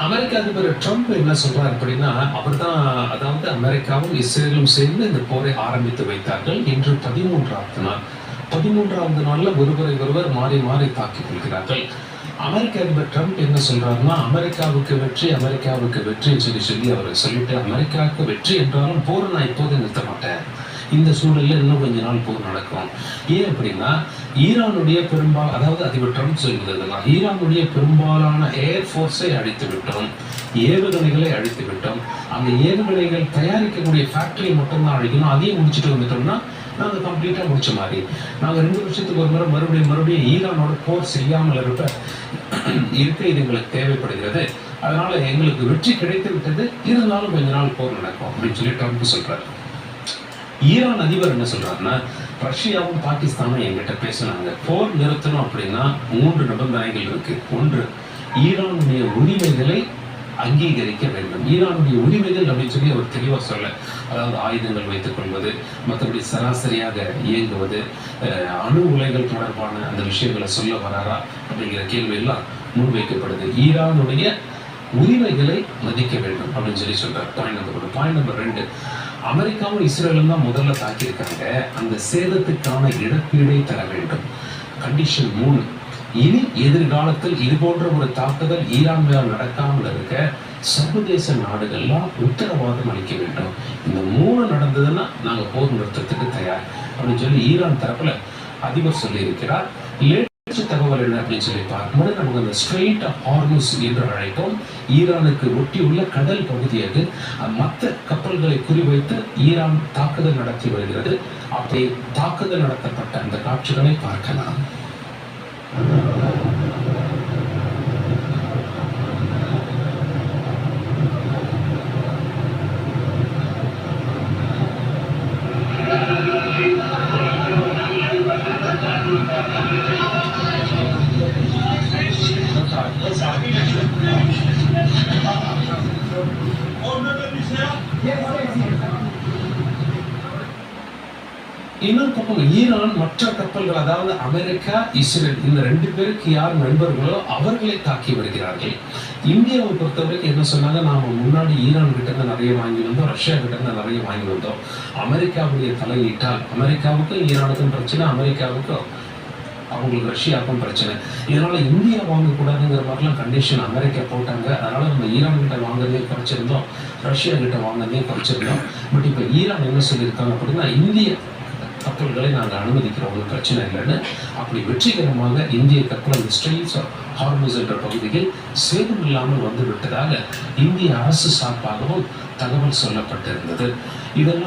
அமெரிக்க அதிபர் ட்ரம்ப் என்ன சொல்றார் அப்படின்னா, அவர்தான் அதாவது அமெரிக்காவும் இஸ்ரேலும் சேர்ந்து இந்த போரை ஆரம்பித்து வைத்தார்கள். இன்று 13வது நாள். 13வது நாள்ல ஒருவர் மாறி மாறி தாக்கிக் கொள்கிறார்கள். அமெரிக்க அதிபர் ட்ரம்ப் என்ன சொல்றாருன்னா, அமெரிக்காவுக்கு வெற்றின்னு சொல்லி அவர் சொல்லிட்டு, அமெரிக்காவுக்கு வெற்றி என்றாலும் போரை நான் இப்போது நிறுத்த மாட்டேன், இந்த சூழலில் இன்னும் கொஞ்ச நாள் போர் நடக்கும். ஏன் அப்படின்னா, ஈரானுடைய அதாவது அதிபர் ட்ரம்ப் சொல்வதுதான், ஈரானுடைய பெரும்பாலான ஏர்ஃபோர்ஸை அழித்து விட்டோம், ஏவுகணைகளை அழித்து விட்டோம், அந்த ஏவுகணைகள் தயாரிக்கக்கூடிய ஃபேக்டரியை மட்டும்தான் அழிக்கணும், அதையும் முடிச்சுட்டு வந்துட்டோம்னா நாங்கள் கம்ப்ளீட்டாக முடிச்ச மாதிரி. நாங்கள் 2 வருஷத்துக்கு ஒரு முறை மறுபடியும் ஈரானோட போர் செய்யாமல் இருக்க இது எங்களுக்கு தேவைப்படுகிறது. அதனால எங்களுக்கு வெற்றி கிடைத்து விட்டது, இருந்தாலும் கொஞ்ச நாள் போர் நடக்கும் அப்படின்னு சொல்லி ட்ரம்ப் சொல்றாரு. ஈரான் அதிபர் என்ன சொல்றாருன்னா, ரஷ்யாவும் பாகிஸ்தானும் என்கிட்ட பேசினாங்க, போர் நிறுத்தணும் அப்படின்னா 3 நிபந்தனைகள் இருக்கு. ஒன்று, ஈரானுடைய உரிமைகளை அங்கீகரிக்க வேண்டும். ஈரானுடைய உரிமைகள் அப்படின்னு சொல்லி அவர் தெளிவாக சொல்ல, அதாவது ஆயுதங்கள் வைத்துக் கொள்வது, மற்றபடி சராசரியாக இயங்குவது, அணு உலைகள் தொடர்பான அந்த விஷயங்களை சொல்ல வராரா அப்படிங்கிற கேள்வி எல்லாம் முன்வைக்கப்படுது. ஈரானுடைய உரிமைகளை மதிக்க வேண்டும் அப்படின்னு சொல்லி சொல்றாரு. பாயிண்ட் நம்பர் 2, அமெரிக்காவும் இஸ்ரேலும் தான் முதல்ல தாக்கியிருக்காங்க, அந்த சேதத்துக்கான இழப்பீடை தர வேண்டும். கண்டிஷன் 3, இனி எதிர்காலத்தில் இது போன்ற ஒரு தாக்குதல் ஈரான் மேல் நடக்காமல் இருக்க சர்வதேச நாடுகள்லாம் உத்தரவாதம் அளிக்க வேண்டும். இந்த 3 நடந்ததுன்னா நாங்கள் போர் நிறுத்தத்துக்கு தயார் அப்படின்னு சொல்லி ஈரான் தரப்புல அதிபர் சொல்லி இருக்கிறார். தகவல் என்ன அப்படின்னு சொல்லி பார்க்கும்போது, நமக்கு அந்த ஸ்ட்ரெயிட் ஆஃப் ஹார்முஸ் என்று அழைப்போம், ஈரானுக்கு ஒட்டியுள்ள கடல் பகுதியாக மற்ற கப்பல்களை குறிவைத்து ஈரான் தாக்குதல் நடத்தி வருகிறது. அப்படி தாக்குதல் நடத்தப்பட்ட அந்த காட்சிகளை பார்க்கலாம். இன்னொரு பக்கம் ஈரான் மற்ற கப்பல்கள், அதாவது அமெரிக்கா, இஸ்ரேல், இந்த 2 பேருக்கு யார் நண்பர்களோ அவர்களை தாக்கி வருகிறார்கள். இந்தியாவை பொறுத்தவரைக்கும் என்ன சொன்னாங்க, நாம முன்னாடி ஈரான் கிட்ட இருந்து நிறைய வாங்கி வந்தோம், ரஷ்யா கிட்ட இருந்து நிறைய வாங்கி வந்தோம், அமெரிக்காவுடைய தலையீட்டால் அமெரிக்காவுக்கும் ஈரானுக்கும் பிரச்சனை, அமெரிக்காவுக்கும் அவங்களுக்கு ரஷ்யாவுக்கும் பிரச்சனை, இதனால இந்தியா வாங்கக்கூடாதுங்கிற மாதிரிலாம் கண்டிஷன் அமெரிக்கா போட்டாங்க. அதனால நம்ம ஈரான் கிட்ட வாங்குறதே குறைச்சிருந்தோம், ரஷ்யா கிட்ட வாங்குறதே குறைச்சிருந்தோம். பட் இப்போ ஈரான் என்ன சொல்லியிருக்காங்க அப்படின்னா, இந்திய கப்பல்களை நாங்கள் அனுமதிக்கிறோம், ஒன்றும் பிரச்சனை இல்லைன்னு. அப்படி வெற்றிகரமாக இந்திய கப்பல் அந்த ஸ்ட்ரெயிட்ஸ் ஆஃப் ஹார்முஸ் என்ற பகுதியில் சேதம் இல்லாமல் வந்து விட்டதாக இந்திய அரசு சார்பாகவும் தகவல் சொல்லப்பட்டிருந்தது. இதெல்லாம்